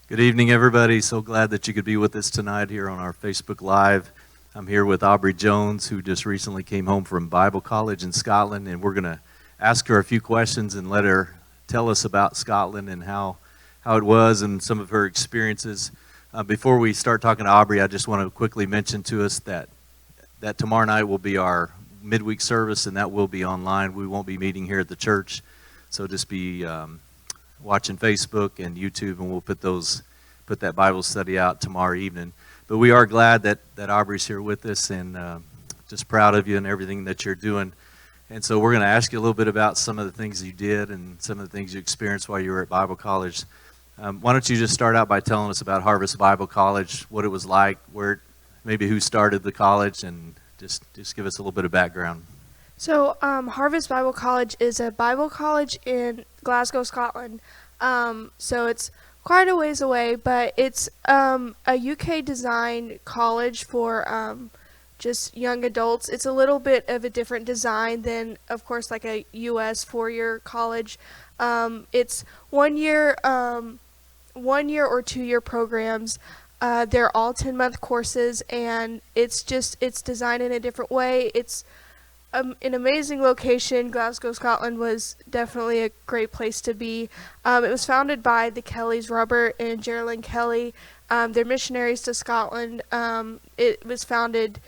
Good evening, everybody. So glad that you could be with us tonight here on our Facebook Live. I'm here with Aubrey Jones, who just recently came home from Bible college in Scotland, and we're going to ask her a few questions and let her tell us about Scotland and how it was and some of her experiences. Before we start talking to Aubrey, I just want to quickly mention to us that tomorrow night will be our midweek service, and that will be online. We won't be meeting here at the church, so just be watching Facebook and YouTube, and we'll put that Bible study out tomorrow evening. But we are glad that Aubrey's here with us, and just proud of you and everything that you're doing. And so we're going to ask you a little bit about some of the things you did and some of the things you experienced while you were at Bible college. Why don't you just start out by telling us about Harvest Bible College, what it was like, maybe who started the college, and just give us a little bit of background. So, Harvest Bible College is a Bible college in Glasgow, Scotland. So it's quite a ways away, but it's a UK design college for just young adults. It's a little bit of a different design than, of course, like a US 4-year college. It's 1 year, 1 year or 2 year programs. They're all 10-month courses, and it's designed in a different way. It's an amazing location. Glasgow, Scotland was definitely a great place to be. It was founded by the Kellys, Robert and Geraldine Kelly. They're missionaries to Scotland. It was founded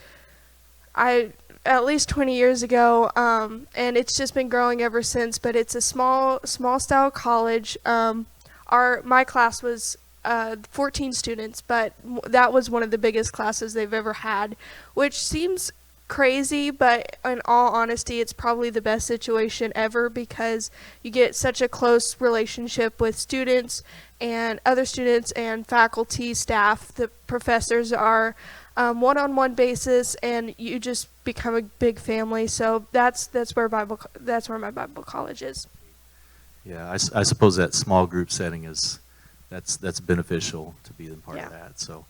at least 20 years ago, and it's just been growing ever since. But it's a small style college. My class was 14 students, but that was one of the biggest classes they've ever had, which seems crazy, but in all honesty, it's probably the best situation ever because you get such a close relationship with students and other students and faculty, staff. The professors are one-on-one basis, and you just become a big family. So that's where my Bible college is. Yeah, I suppose that small group setting that's beneficial to be a part of that. So.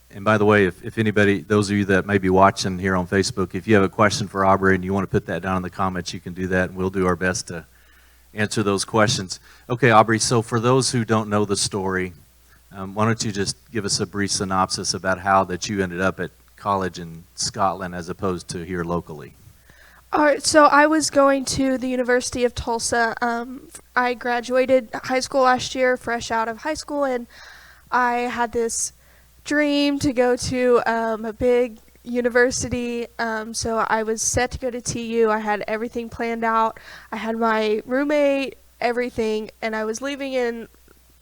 And by the way, if anybody, those of you that may be watching here on Facebook, if you have a question for Aubrey and you want to put that down in the comments, you can do that, and we'll do our best to answer those questions. Okay, Aubrey, so for those who don't know the story, why don't you just give us a brief synopsis about how that you ended up at college in Scotland as opposed to here locally? All right, so I was going to the University of Tulsa. I graduated high school last year, fresh out of high school, and I had this dream to go to a big university, so I was set to go to TU. I had everything planned out. I had my roommate, everything, and I was leaving in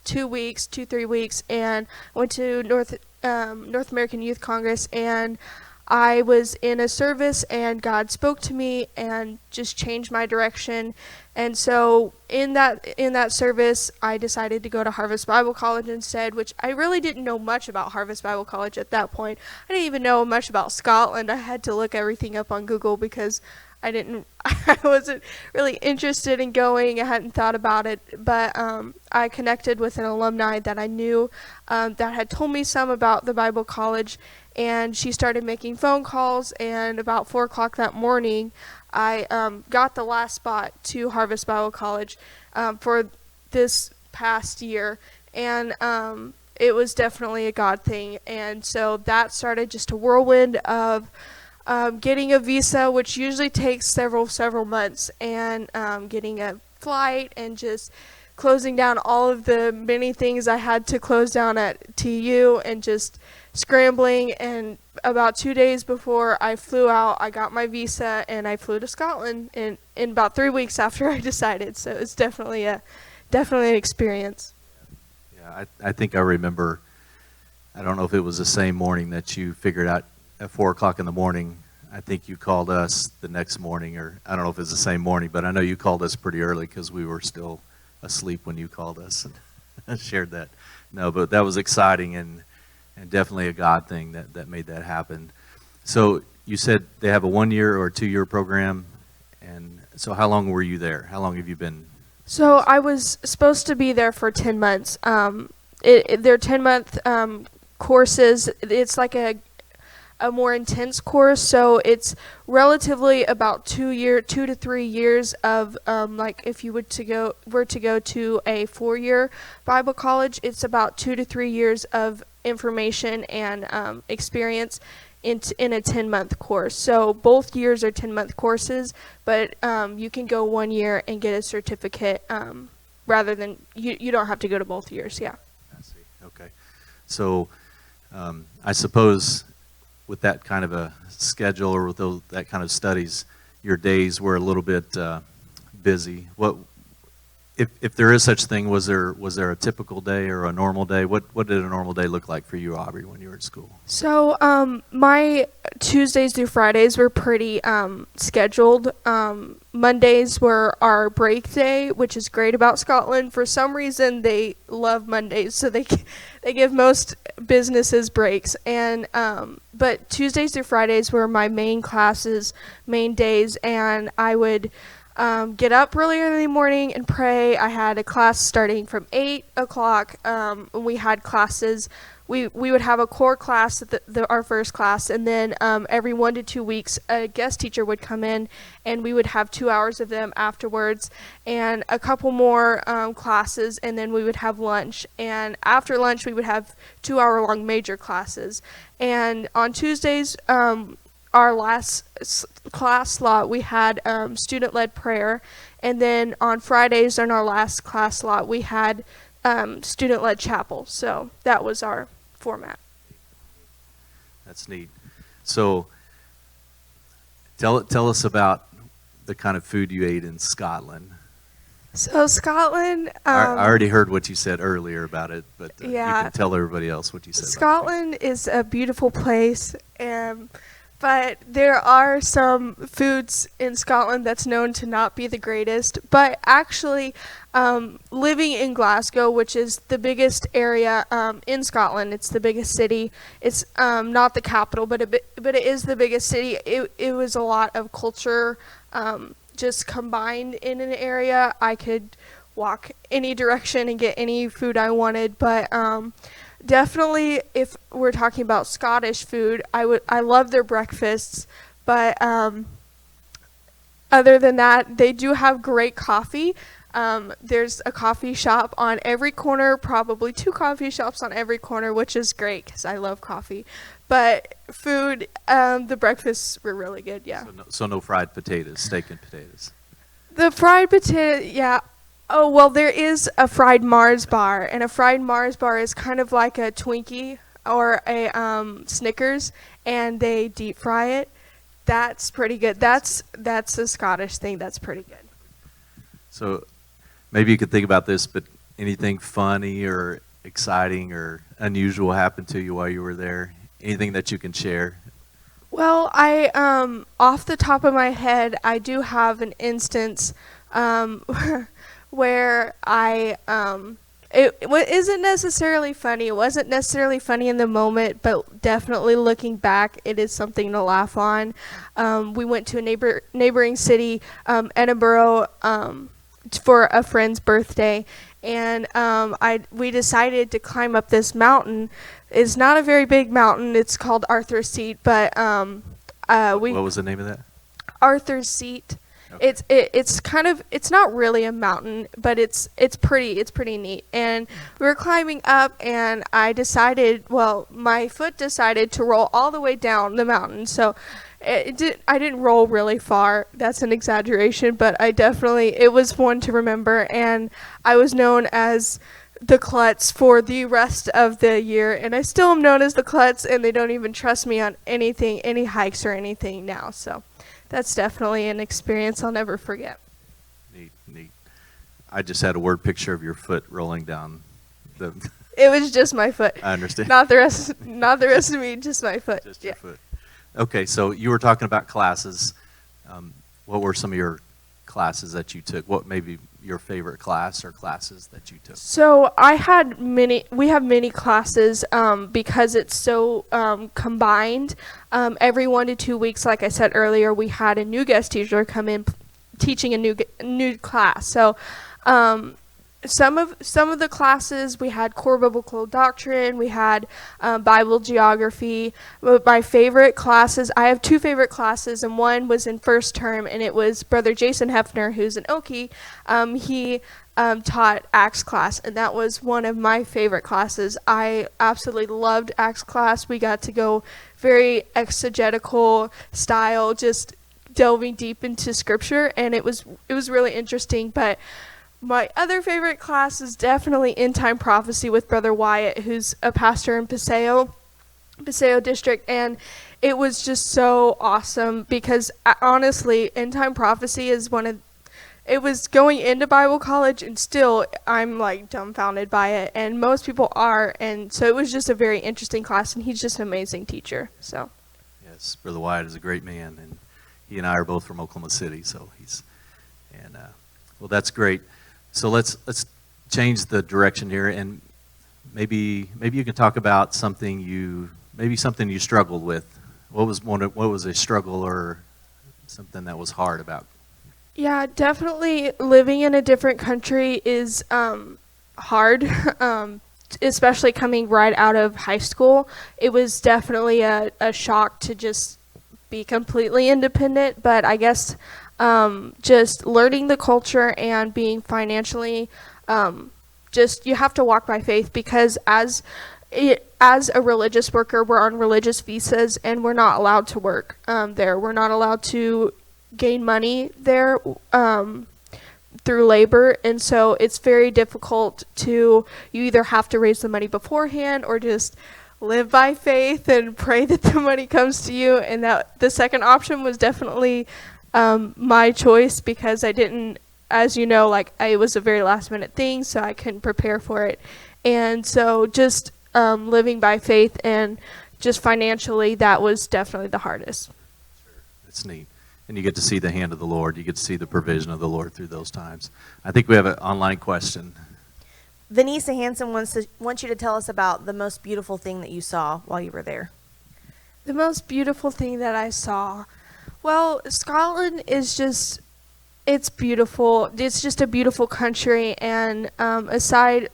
3 weeks, and I went to North American Youth Congress, and I was in a service, and God spoke to me and just changed my direction. And so in that service, I decided to go to Harvest Bible College instead, which I really didn't know much about Harvest Bible College at that point. I didn't even know much about Scotland. I had to look everything up on Google because I wasn't really interested in going. I hadn't thought about it, but I connected with an alumni that I knew that had told me some about the Bible College, and she started making phone calls, and about 4 o'clock that morning, I got the last spot to Harvest Bible College for this past year, and it was definitely a God thing. And so that started just a whirlwind of getting a visa, which usually takes several months, and getting a flight, and just closing down all of the many things I had to close down at TU, and just scrambling. And about 2 days before I flew out, I got my visa, and I flew to Scotland in about 3 weeks after I decided. So it's definitely an experience. Yeah, I think I remember, I don't know if it was the same morning that you figured out at 4 o'clock in the morning. I think you called us the next morning, or I don't know if it's the same morning, but I know you called us pretty early because we were still asleep when you called us and shared that. No, but that was exciting and definitely a God thing that made that happen. So you said they have a 1 year or 2 year program, and so how long were you there? How long have you been? So I was supposed to be there for 10 months. They're 10-month courses. It's like a a more intense course. So it's relatively about 2 to 3 years of like if you were to go to a 4-year Bible college, it's about 2 to 3 years of information and experience in a 10-month course. So both years are 10-month courses, but you can go 1 year and get a certificate rather than you don't have to go to both years. Yeah. I see. Okay. So I suppose with that kind of a schedule or with that kind of studies, your days were a little bit busy. If there is such thing, was there a typical day or a normal day? What did a normal day look like for you, Aubrey, when you were at school? So my Tuesdays through Fridays were pretty scheduled. Mondays were our break day, which is great about Scotland. For some reason, they love Mondays, so they give most businesses breaks. And but Tuesdays through Fridays were my main classes, main days, and I would get up really early in the morning and pray. I had a class starting from 8 o'clock. We had classes. We would have a core class, our first class, and then every 1 to 2 weeks, a guest teacher would come in, and we would have 2 hours of them afterwards, and a couple more classes, and then we would have lunch. And after lunch, we would have 2-hour-long major classes. And on Tuesdays, our last class slot, we had student-led prayer, and then on Fridays, on our last class slot, we had student-led chapel. So that was our format. That's neat. So tell us about the kind of food you ate in Scotland. So Scotland. I already heard what you said earlier about it, but yeah, you can tell everybody else what you said. Scotland is a beautiful place, but there are some foods in Scotland that's known to not be the greatest. But actually, living in Glasgow, which is the biggest area in Scotland, it's the biggest city. It's not the capital, but it is the biggest city. It was a lot of culture just combined in an area. I could walk any direction and get any food I wanted, but definitely, if we're talking about Scottish food, I love their breakfasts, but other than that, they do have great coffee. There's a coffee shop on every corner, probably 2 coffee shops on every corner, which is great because I love coffee. But food, the breakfasts were really good, yeah. So no fried potatoes, steak and potatoes. The fried potato, yeah. Oh, well, there is a fried Mars bar, and a fried Mars bar is kind of like a Twinkie or a Snickers, and they deep fry it. That's pretty good. That's a Scottish thing. That's pretty good. So maybe you could think about this, but anything funny or exciting or unusual happened to you while you were there? Anything that you can share? Well, I off the top of my head, I do have an instance where it isn't necessarily funny. It wasn't necessarily funny in the moment, but definitely looking back, it is something to laugh on. We went to a neighboring city, Edinburgh, for a friend's birthday, and we decided to climb up this mountain. It's not a very big mountain. It's called Arthur's Seat, but what was the name of that? Arthur's Seat. Okay. It's not really a mountain, but it's pretty neat. And we were climbing up, and my foot decided to roll all the way down the mountain. So I didn't roll really far. That's an exaggeration, but it was one to remember. And I was known as the klutz for the rest of the year, and I still am known as the klutz, and they don't even trust me on anything, any hikes or anything now. So that's definitely an experience I'll never forget. Neat. I just had a word picture of your foot rolling down the. It was just my foot. I understand. Not the rest of me, just my foot. Just your foot. Okay, so you were talking about classes. What were some of your classes that you took? What maybe your favorite class or classes that you took? So we have many classes because it's so combined. Every 1 to 2 weeks, like I said earlier, we had a new guest teacher come in teaching a new class. So some of the classes we had core biblical doctrine, we had Bible geography. But my favorite classes, I have two favorite classes, and one was in first term, and it was Brother Jason Hefner, who's an Okie. He taught Acts class, and that was one of my favorite classes. I absolutely loved Acts class. We got to go very exegetical style, just delving deep into scripture, and it was really interesting. But my other favorite class is definitely End Time Prophecy with Brother Wyatt, who's a pastor in Paseo District, and it was just so awesome because honestly, End Time Prophecy is it was going into Bible college, and still I'm like dumbfounded by it, and most people are, and so it was just a very interesting class, and he's just an amazing teacher. So Yes, Brother Wyatt is a great man, and he and I are both from Oklahoma City, so well, that's great. So let's change the direction here, and maybe you can talk about something you struggled with. What was a struggle or something that was hard about? yeah, definitely living in a different country is hard, especially coming right out of high school. It was definitely a shock to just be completely independent, but I guess just learning the culture and being financially, just you have to walk by faith, because as a religious worker, we're on religious visas, and we're not allowed to work there. We're not allowed to gain money there through labor, and so it's very difficult you either have to raise the money beforehand or just live by faith and pray that the money comes to you. And that the second option was definitely my choice, because I didn't, as you know, it was a very last minute thing, so I couldn't prepare for it. And so just living by faith and just financially, that was definitely the hardest. Sure. It's neat. And you get to see the hand of the Lord. You get to see the provision of the Lord through those times. I think we have an online question. Vanessa Hansen wants you to tell us about the most beautiful thing that you saw while you were there. The most beautiful thing that I saw, well, Scotland is just, it's beautiful. It's just a beautiful country, and aside,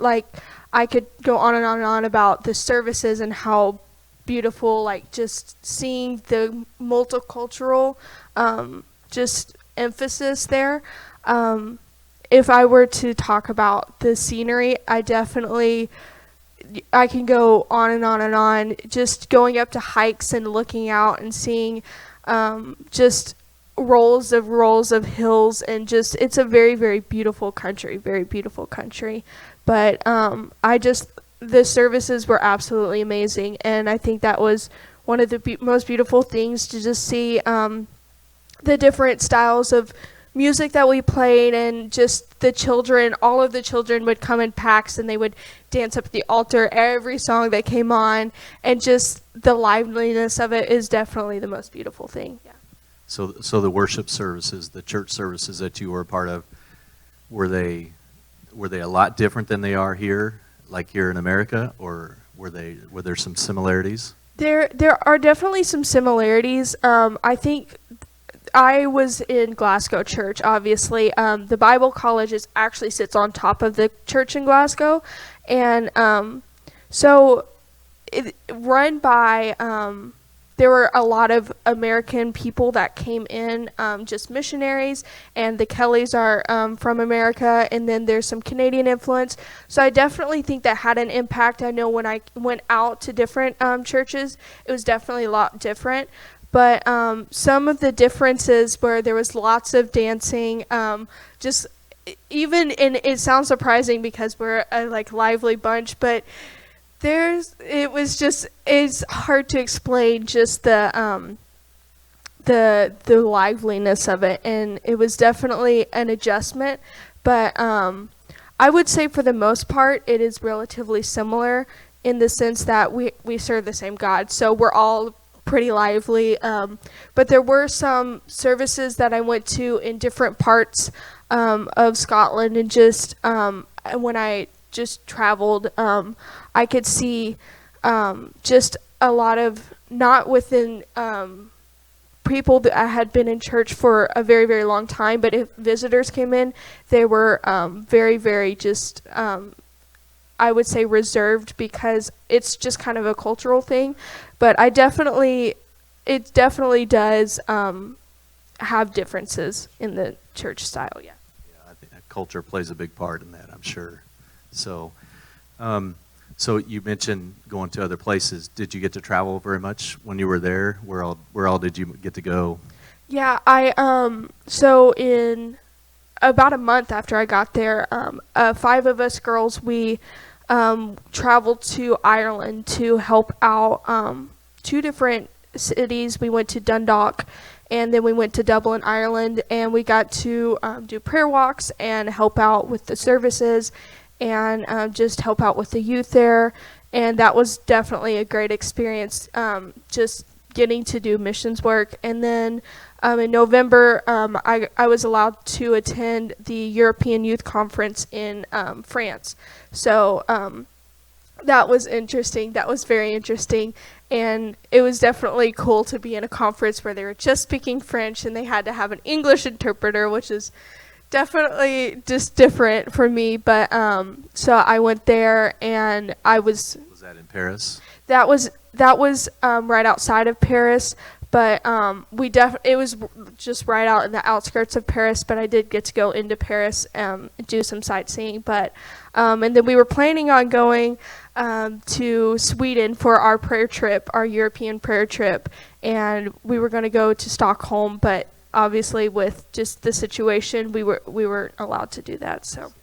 I could go on and on and on about the services and how beautiful, just seeing the multicultural just emphasis there. If I were to talk about the scenery, I can go on and on and on, just going up to hikes and looking out and seeing just rolls of hills, and just, it's a very, very beautiful country, But the services were absolutely amazing, and I think that was one of the most beautiful things, to just see the different styles of music that we played, and just the children. All of the children would come in packs, and they would dance up at the altar every song that came on, and just the liveliness of it is definitely the most beautiful thing. Yeah. So the worship services, the church services that you were a part of, were they a lot different than they are here, like here in America, or were there some similarities? There are definitely some similarities. I think I was in Glasgow Church, obviously. The Bible College actually sits on top of the church in Glasgow, and so run by, there were a lot of American people that came in, just missionaries, and the Kellys are from America, and then there's some Canadian influence. So I definitely think that had an impact. I know when I went out to different churches, it was definitely a lot different. But some of the differences were there was lots of dancing, just even, and it sounds surprising because we're a lively bunch, but it's hard to explain just the liveliness of it, and it was definitely an adjustment. But I would say for the most part, it is relatively similar in the sense that we serve the same God, so we're all pretty lively. But there were some services that I went to in different parts of Scotland, and just when I just traveled, I could see just a lot of, not within people that had been in church for a very, very long time, but if visitors came in, they were very, very just, I would say, reserved, because it's just kind of a cultural thing. But it definitely does have differences in the church style, yeah. Yeah, I think that culture plays a big part in that, I'm sure. So, so you mentioned going to other places. Did you get to travel very much when you were there? Where all did you get to go? Yeah, so in about a month after I got there, 5 of us girls, we traveled to Ireland to help out 2 different cities. We went to Dundalk, and then we went to Dublin, Ireland, and we got to do prayer walks and help out with the services, and just help out with the youth there. And that was definitely a great experience, just getting to do missions work. And then in November, I was allowed to attend the European Youth Conference in France. So that was interesting. That was very interesting. And it was definitely cool to be in a conference where they were just speaking French and they had to have an English interpreter, which is definitely just different for me. But so I went there, and I was... Was that in Paris? That was right outside of Paris, but it was just right out in the outskirts of Paris. But I did get to go into Paris and do some sightseeing. But and then we were planning on going to Sweden for our prayer trip, our European prayer trip, and we were going to go to Stockholm, but obviously with just the situation, we weren't allowed to do that. So,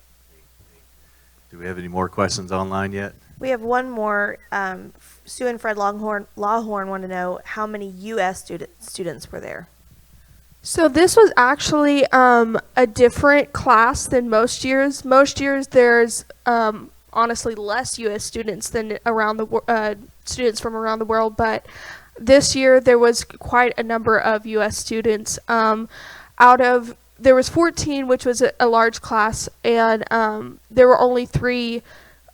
do we have any more questions online yet? We have one more. Sue and Fred Lawhorn want to know how many U.S. students were there. So this was actually a different class than most years. Most years there's honestly less U.S. students than students from around the world, but this year there was quite a number of U.S. students. There was 14, which was a large class, and there were only 3.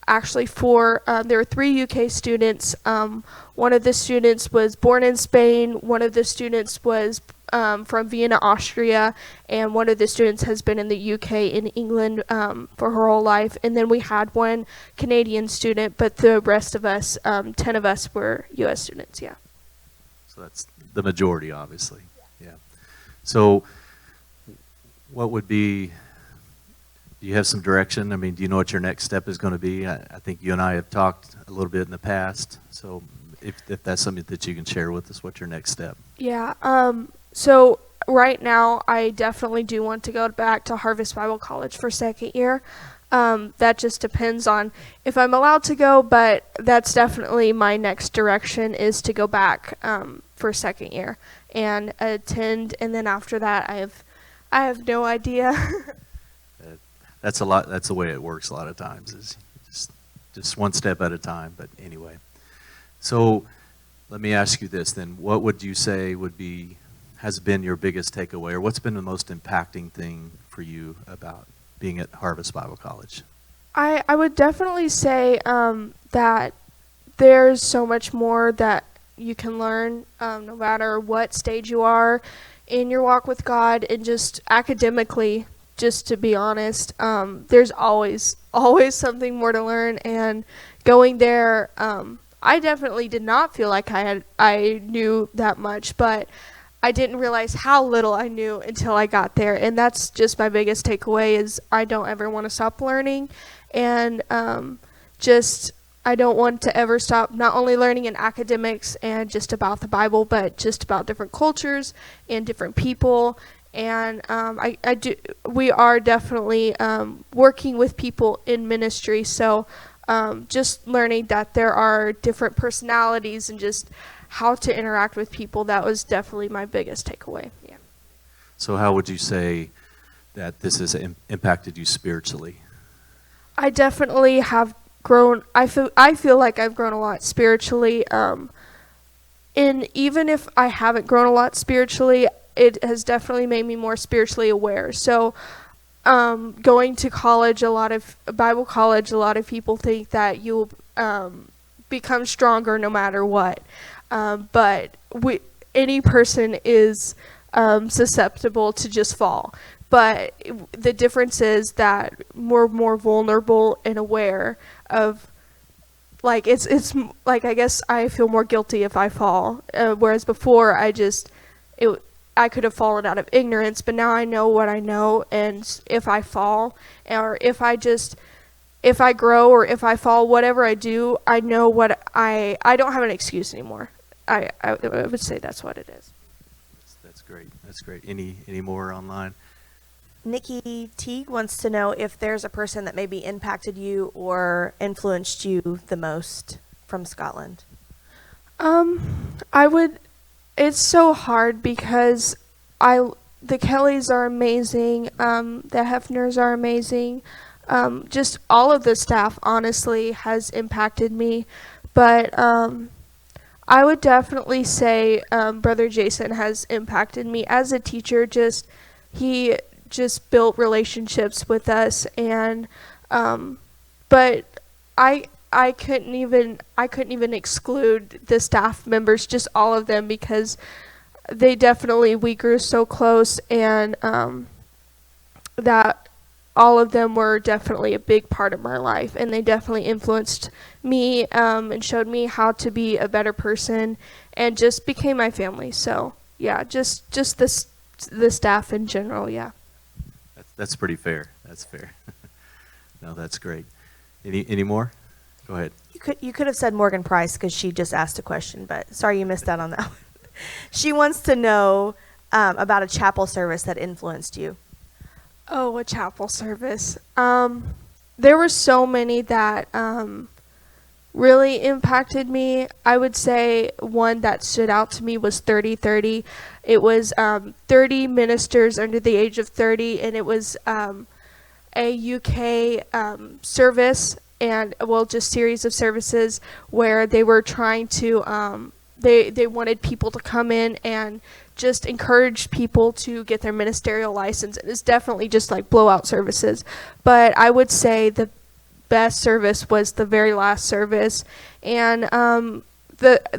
Actually, there were 3 UK students. One of the students was born in Spain. One of the students was from Vienna, Austria, and one of the students has been in the UK and England for her whole life. And then we had 1 Canadian student, but the rest of us, 10 of us, were US students. Yeah. So that's the majority, obviously. Yeah. So, what would be? Do you have some direction? I mean, do you know what your next step is going to be? I think you and I have talked a little bit in the past. So if that's something that you can share with us, what's your next step? Yeah. So right now, I definitely do want to go back to Harvest Bible College for 2nd year. That just depends on if I'm allowed to go, but that's definitely my next direction, is to go back for 2nd year and attend. And then after that, I have no idea. That's a lot. That's the way it works a lot of times, is just one step at a time. But anyway, so let me ask you this then: what would you say has been your biggest takeaway, or what's been the most impacting thing for you about being at Harvest Bible College? I would definitely say that there's so much more that you can learn, no matter what stage you are in your walk with God, and just academically. Just to be honest, there's always something more to learn, and going there, I definitely did not feel like I knew that much, but I didn't realize how little I knew until I got there, and that's just my biggest takeaway, is I don't ever want to stop learning, and I don't want to ever stop not only learning in academics and just about the Bible, but just about different cultures and different people. And we are definitely working with people in ministry, so just learning that there are different personalities and just how to interact with people, that was definitely my biggest takeaway. Yeah. So how would you say that this has impacted you spiritually? I definitely have grown. I feel like I've grown a lot spiritually, and even if I haven't grown a lot spiritually, it has definitely made me more spiritually aware. So going to college, Bible college, a lot of people think that you'll become stronger no matter what. But any person is susceptible to just fall. But the difference is that we're more vulnerable and aware of, like, it's like, I guess I feel more guilty if I fall, whereas before I could have fallen out of ignorance, but now I know what I know, and if I fall, or if I grow, or if I fall, whatever I do, I know what I don't have an excuse anymore. I would say that's what it is. That's great. That's great. Any more online? Nikki Teague wants to know if there's a person that maybe impacted you or influenced you the most from Scotland. It's so hard because the Kellys are amazing, the Hefners are amazing, just all of the staff honestly has impacted me, but I would definitely say Brother Jason has impacted me as a teacher. He just built relationships with us, and but I couldn't even exclude the staff members, just all of them, because we grew so close, and that all of them were definitely a big part of my life, and they definitely influenced me, and showed me how to be a better person, and just became my family. So yeah, just the staff in general. Yeah. That's pretty fair. That's fair. No, that's great. Any more? Go ahead. You could have said Morgan Price because she just asked a question, but sorry you missed out on that one. She wants to know about a chapel service that influenced you. Oh, a chapel service. There were so many that really impacted me. I would say one that stood out to me was 30-30. It was 30 ministers under the age of 30, and it was a UK service, and just series of services where they were trying to they wanted people to come in and just encourage people to get their ministerial license. It's definitely just like blowout services, but I would say the best service was the very last service, and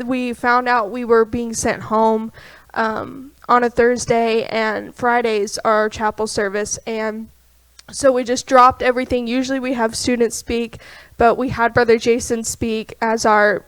we found out we were being sent home on a Thursday, and Fridays are our chapel service, and so we just dropped everything. Usually we have students speak, but we had Brother Jason speak as our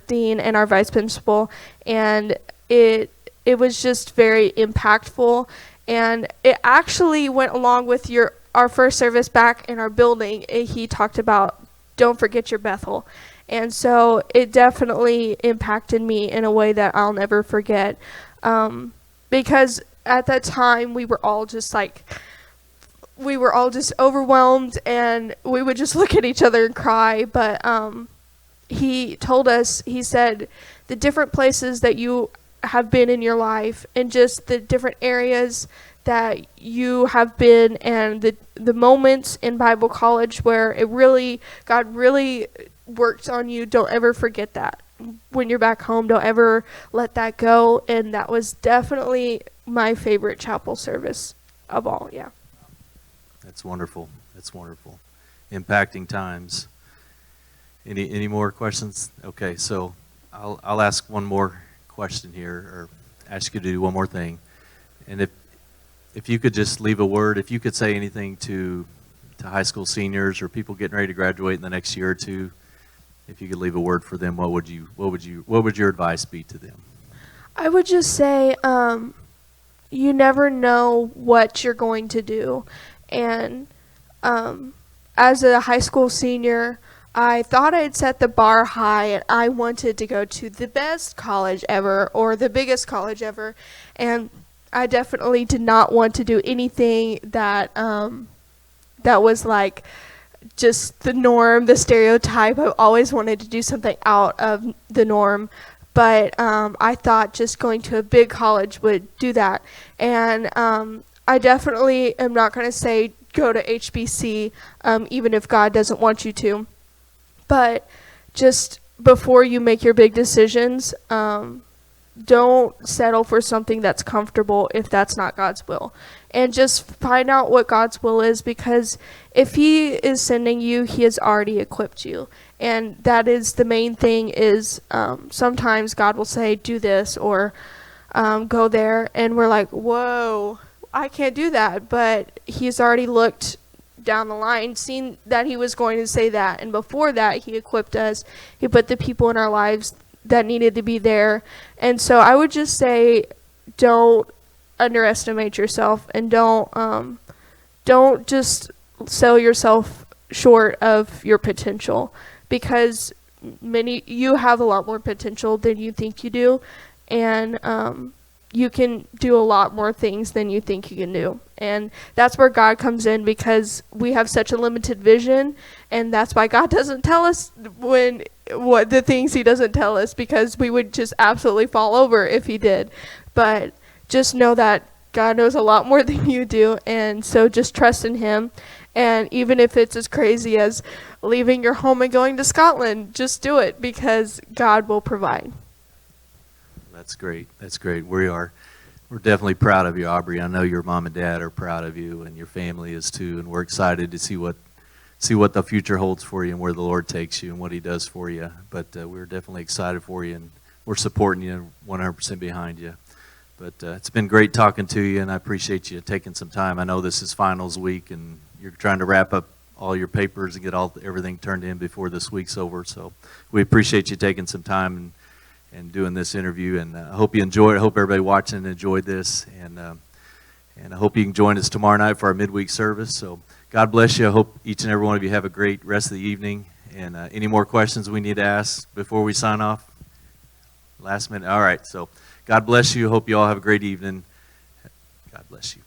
dean and our vice principal, and it was just very impactful, and it actually went along with our first service back in our building. He talked about don't forget your Bethel, and so it definitely impacted me in a way that I'll never forget, because at that time we were all just overwhelmed, and we would just look at each other and cry. But he told us, he said, the different places that you have been in your life, and just the different areas that you have been, and the moments in Bible college where God really worked on you, don't ever forget that. When you're back home, don't ever let that go. And that was definitely my favorite chapel service of all. Yeah. That's wonderful. That's wonderful. Impacting times. Any more questions? Okay, so I'll ask one more question here, or ask you to do one more thing. And if you could just leave a word, if you could say anything to high school seniors or people getting ready to graduate in the next year or two, if you could leave a word for them, what would your advice be to them? I would just say, you never know what you're going to do. And as a high school senior, I thought I'd set the bar high, and I wanted to go to the best college ever, or the biggest college ever. And I definitely did not want to do anything that was like just the norm, the stereotype. I always wanted to do something out of the norm. But I thought just going to a big college would do that. And I definitely am not going to say go to HBC, even if God doesn't want you to. But just before you make your big decisions, don't settle for something that's comfortable if that's not God's will. And just find out what God's will is, because if He is sending you, He has already equipped you. And that is the main thing is sometimes God will say, do this, or go there, and we're like, whoa, I can't do that. But he's already looked down the line, seen that he was going to say that, and before that, he equipped us. He put the people in our lives that needed to be there. And so I would just say, don't underestimate yourself, and don't just sell yourself short of your potential, because you have a lot more potential than you think you do, and you can do a lot more things than you think you can do. And that's where God comes in, because we have such a limited vision, and that's why God doesn't tell us what the things he doesn't tell us, because we would just absolutely fall over if he did. But just know that God knows a lot more than you do, and so just trust in him. And even if it's as crazy as leaving your home and going to Scotland, just do it, because God will provide. That's great. That's great. We're definitely proud of you, Aubrey. I know your mom and dad are proud of you, and your family is too, and we're excited to see what the future holds for you and where the Lord takes you and what he does for you. But we're definitely excited for you, and we're supporting you 100% behind you. But it's been great talking to you, and I appreciate you taking some time. I know this is finals week, and you're trying to wrap up all your papers and get everything turned in before this week's over. So we appreciate you taking some time and doing this interview, and I hope you enjoyed it. I hope everybody watching enjoyed this, and I hope you can join us tomorrow night for our midweek service. So God bless you. I hope each and every one of you have a great rest of the evening. And any more questions we need to ask before we sign off? Last minute? All right. So God bless you. Hope you all have a great evening. God bless you.